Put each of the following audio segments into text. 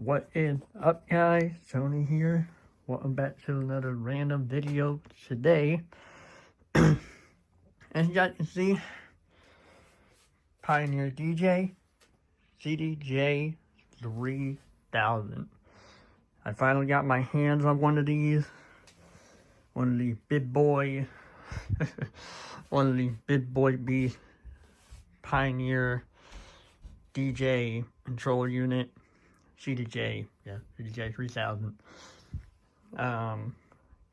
What is up, guys? Tony here. Welcome back to another random video today. As you guys can see, Pioneer DJ CDJ 3000. I finally got my hands on one of these big boy, one of these big boy beast Pioneer DJ control unit. CDJ, yeah, CDJ 3000.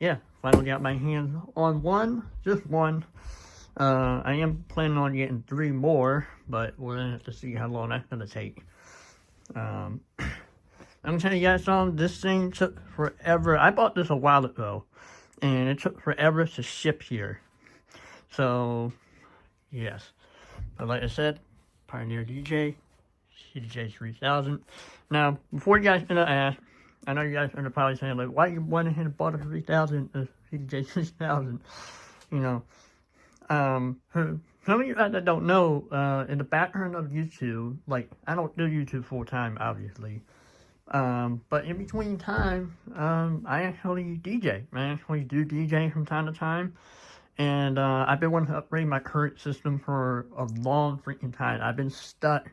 Yeah, finally got my hands on one, just one. I am planning on getting 3 more, but we're gonna have to see how long that's gonna take. I'm gonna tell you guys something. This thing took forever. I bought this a while ago, and it took forever to ship here. So, yes. But like I said, Pioneer DJ CDJ 3000. Now, before you guys gonna ask, I know you guys are probably saying, like, why you went ahead and bought a 3000, CDJ 3000? You know, some of you guys that don't know, in the background of YouTube, like, I don't do YouTube full time, obviously. But in between time, I actually DJ. I actually do DJ from time to time. And, I've been wanting to upgrade my current system for a long freaking time. I've been stuck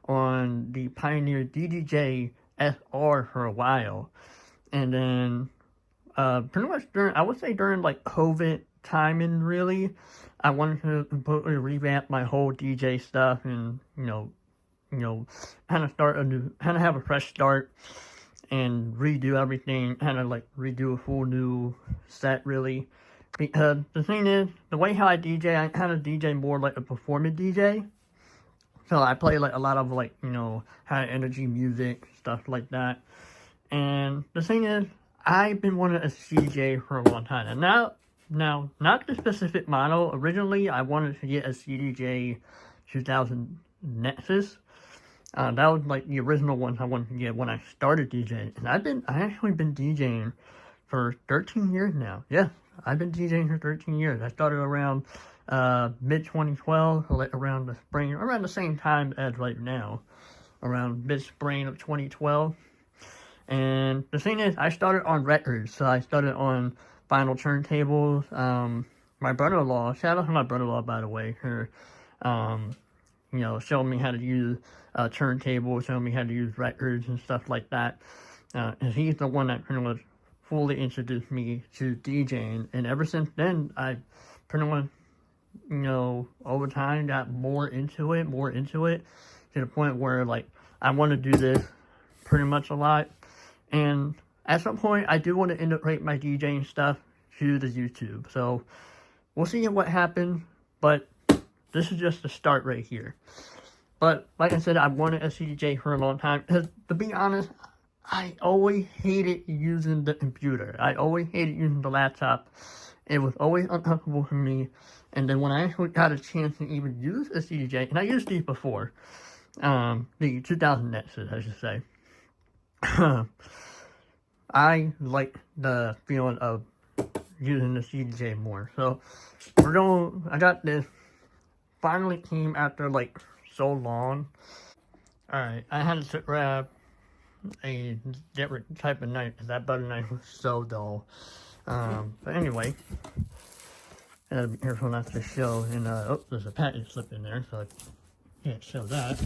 on the Pioneer DJ SR for a while. And then, pretty much during like COVID timing, really, I wanted to completely revamp my whole DJ stuff and, you know, kind of have a fresh start and redo everything, kind of like redo a full new set, really. Because the thing is, the way how I DJ, I kind of DJ more like a performance DJ. So I play like a lot of like, you know, high energy music, stuff like that. And the thing is, I've been wanting a CDJ for a long time. And now, not the specific model. Originally, I wanted to get a CDJ 2000 Nexus. That was like the original one I wanted to get when I started DJing. And I actually been DJing for 13 years now. Yeah, I've been DJing for 13 years. I started around mid-2012, like around the spring, around the same time as right now, around mid-spring of 2012. And the thing is, I started on records, so I started on vinyl turntables. My brother-in-law, shout out to my brother-in-law, by the way, her, you know, showing me how to use turntables, showing me how to use records and stuff like that. And he's the one that pretty much fully introduced me to DJing, and ever since then, I pretty much, you know, over time got more into it, to the point where, like, I want to do this pretty much a lot. And at some point, I do want to integrate my DJing stuff to the YouTube. So, we'll see what happens, but this is just the start right here. But, like I said, I wanted a CDJ for a long time, because, to be honest, I always hated using the computer. I always hated using the laptop. It was always uncomfortable for me. And then when I actually got a chance to even use a CDJ, and I used these before, the 2000 Nexus, I should say. I like the feeling of using the CDJ more. So, I got this, finally came after like so long. Alright, I had to grab a different type of knife, because that butter knife was so dull. But anyway, I gotta be careful not to show, and oh, there's a package slip in there, so I can't show that.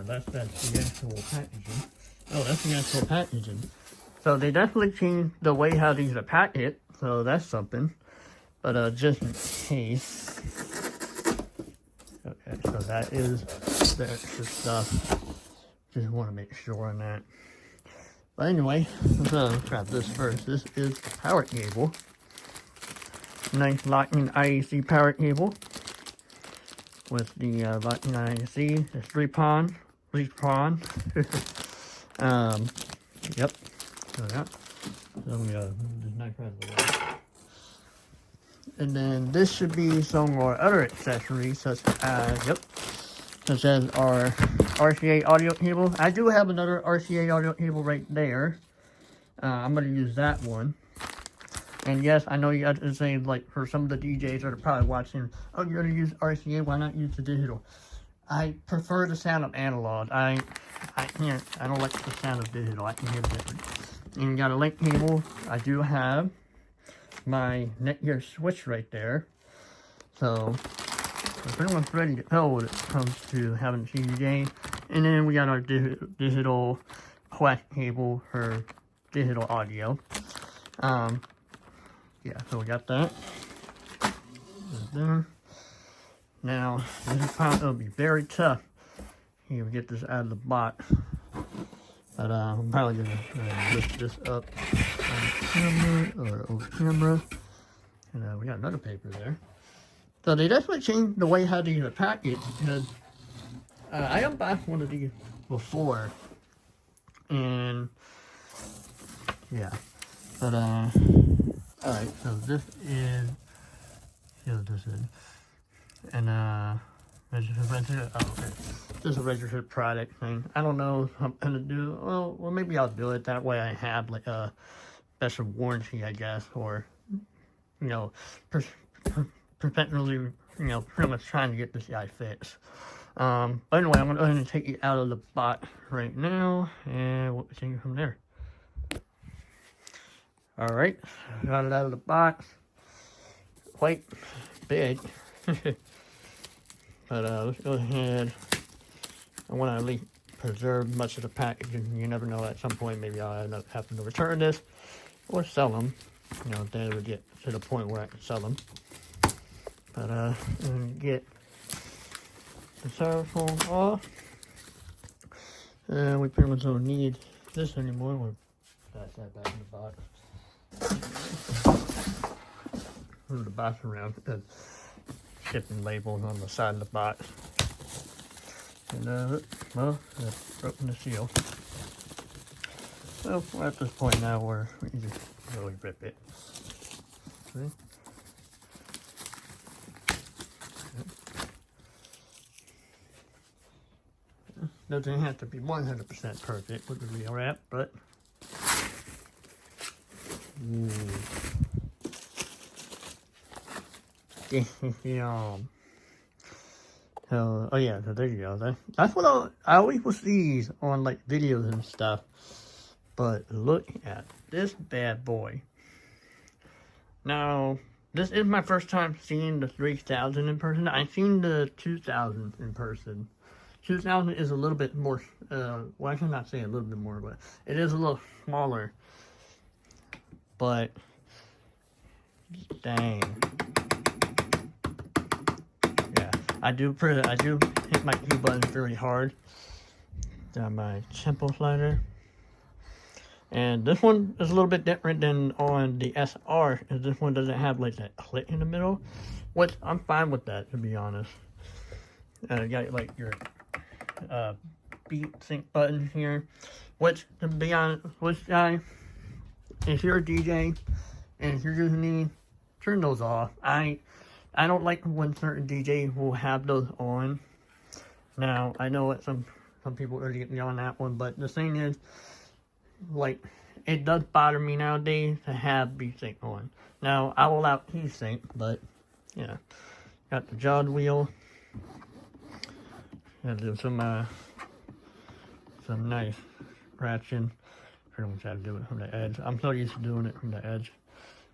That's the actual packaging. Oh, that's the actual packaging. So they definitely changed the way how these are packaged, so that's something. But just in case. Okay, so that is the extra stuff. Just want to make sure on that. But anyway, let's grab this first. This is the power cable. Nice locking IEC power cable. With the locking IEC. It's 3-prong. Yep. So yeah. So we move this knife out of the way. And then this should be some more other accessories, such as our RCA audio cable. I do have another RCA audio cable right there. I'm going to use that one. And yes, I know you guys are saying, like, for some of the DJs that are probably watching, oh, you're going to use RCA, why not use the digital? I prefer the sound of analog. I don't like the sound of digital. I can hear the difference. And you got a link cable. I do have my Netgear switch right there. So we're pretty much ready to go when it comes to having CDJ. And then we got our digital coax cable for digital audio. Yeah, so we got that. There. Now, this is probably going to be very tough here to get this out of the box. But I'm probably going to lift this up on camera or over camera. And we got another paper there. So they definitely changed the way how to use a package, because I unboxed one of these before. And yeah. But alright, so this is, see what this is. And registered, oh, okay. This is a registered product thing. I don't know if I'm gonna do, well maybe I'll do it. That way I have like a special warranty, I guess, or, you know, professionally, you know, pretty much trying to get this guy fixed. But anyway, I'm gonna go ahead and take it out of the box right now, and we'll continue from there. Alright, got it out of the box. Quite big. But let's go ahead. I want to at least preserve much of the packaging. You never know, at some point maybe I'll end up having to return this or sell them. You know, then it would get to the point where I can sell them. But I'm gonna get the styrofoam off. And we pretty much don't need this anymore. We'll pass that back in the box. Move the box around. The shipping labels on the side of the box. And well, that's broken the seal. So we're at this point now where we can just really rip it. See? Doesn't have to be 100% perfect with the real wrap, but So, oh yeah, so there you go. That's what I always will see these on like videos and stuff. But look at this bad boy. Now, this is my first time seeing the 3000 in person. I've seen the 2000 in person. 2000 is a little bit more, well, I cannot say a little bit more, but it is a little smaller. But, dang. Yeah, I do hit my Q buttons very hard. Got my tempo slider. And this one is a little bit different than on the SR, because this one doesn't have like that click in the middle, which I'm fine with that, to be honest. You got like your beat sync button here, which, to be honest, which guy, if you're a DJ and if you're using these, turn those off. I don't like when certain DJs will have those on. Now, I know that some people are getting on that one, but the thing is, like, it does bother me nowadays to have beat sync on. Now, I'll allow key sync, but, yeah. Got the jog wheel. Gotta do some nice scratching. Pretty much how to do it from the edge. I'm so used to doing it from the edge.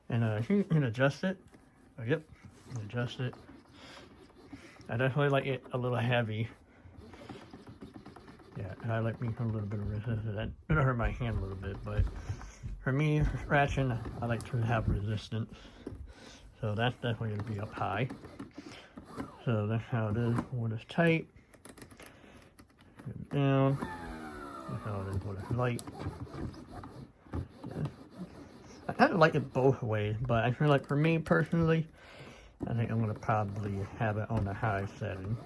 And you can adjust it. Oh, yep, adjust it. I definitely like it a little heavy. Yeah, I like me a little bit of resistance. That it'll hurt my hand a little bit, but for me, for scratching, I like to have resistance. So that's definitely gonna be up high. So that's how it is when it's tight. Down. That's how it is when it's light. Yeah. I kind of like it both ways, but I feel like for me personally, I think I'm gonna probably have it on the high setting.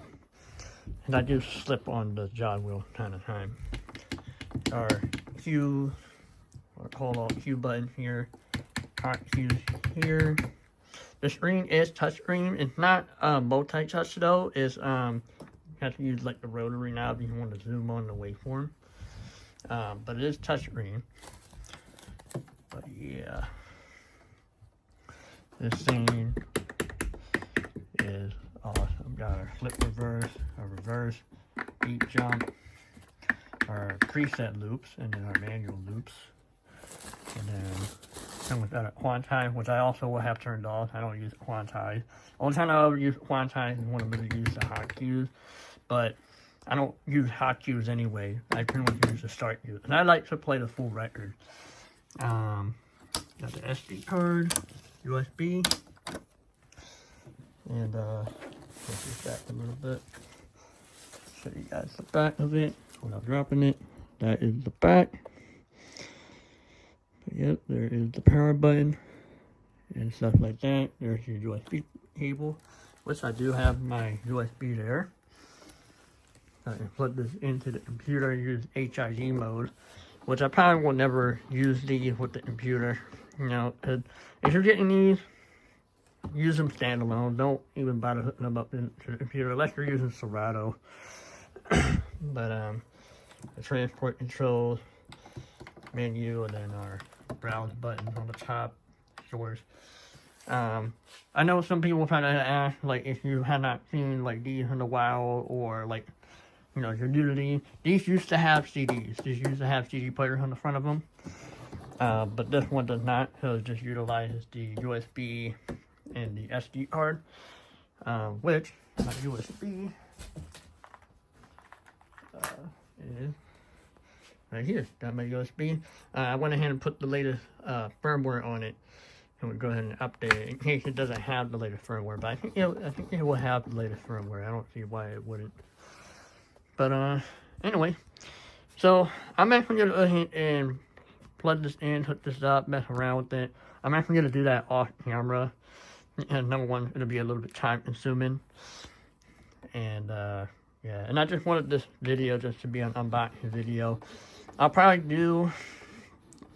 And I do slip on the jog wheel kind of time. Our Q, or call out Q button here, hot Q here. The screen is touchscreen. It's not multi-touch though. It's you have to use like the rotary knob if you want to zoom on the waveform. But it is touchscreen. But yeah, this thing is awesome. Got our flip reverse, our reverse, beat jump, our preset loops, and then our manual loops. And then comes with a quantize, which I also will have turned off. I don't use quantize. Only time I ever use quantize is when I'm going to use the hot cues. But I don't use hot cues anyway. I pretty much use the start cues. And I like to play the full record. Got the SD card, USB. And let's just back a little bit. Show you guys the back of it without dropping it. That is the back. But yep, there is the power button and stuff like that. There's your USB cable, which I do have my USB there. I can plug this into the computer and use HID mode, which I probably will never use these with the computer. You know, if you're getting these, use them standalone. Don't even bother hooking them up into the computer unless you're using Serato. But the transport controls, menu, and then our browse button on the top, source. I know some people try to ask, like, if you have not seen like these in a while, or like, you know, if you're new to these used to have CDs. These used to have CD players on the front of them. But this one does not, so it just utilizes the USB and the SD card, which my USB is right here. Got my USB. I went ahead and put the latest firmware on it, and we'll go ahead and update it in case it doesn't have the latest firmware. But I think it will have the latest firmware. I don't see why it wouldn't. But anyway, so I'm actually gonna go ahead and plug this in, hook this up, mess around with it. I'm actually gonna do that off camera. And number one, it'll be a little bit time consuming. And yeah, and I just wanted this video just to be an unboxing video. I'll probably do,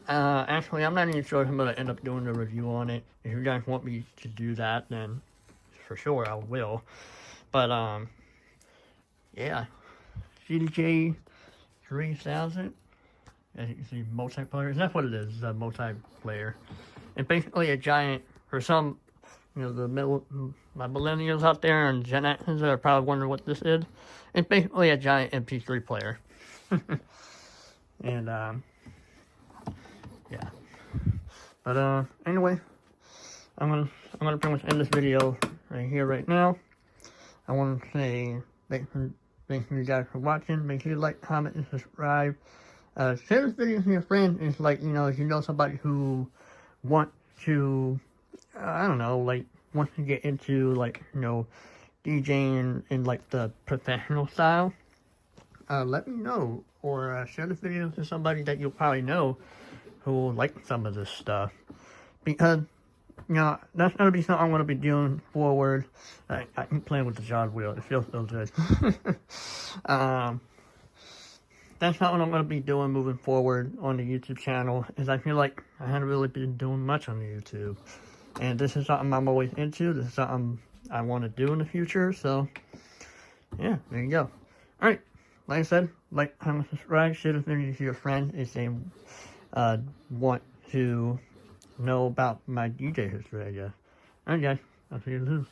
actually I'm not even sure if I'm going to end up doing a review on it. If you guys want me to do that, then for sure I will. But yeah, CDJ 3000, as you can see, multiplayer. That's what it is, it's a multiplayer. And basically a giant, for some, you know, my millennials out there and Gen Xers are probably wondering what this is. It's basically a giant MP3 player. And, yeah. But, anyway, I'm gonna pretty much end this video right here, right now. I want to say thanks you guys for watching. Make sure you like, comment, and subscribe. Share this video with your friends. It's like, you know, if you know somebody who wants to, I don't know, like, wants to get into, like, you know, DJing in like, the professional style, let me know. Or share this video to somebody that you'll probably know who will like some of this stuff. Because, you know, that's going to be something I'm going to be doing forward. I'm playing with the jog wheel. It feels so good. That's not what I'm going to be doing moving forward on the YouTube channel, is I feel like I haven't really been doing much on the YouTube. And this is something I'm always into. This is something I want to do in the future. So, yeah, there you go. Alright, like I said, like, comment, subscribe, share this video to your friends if they want to know about my DJ history, I guess. Alright, guys, I'll see you soon.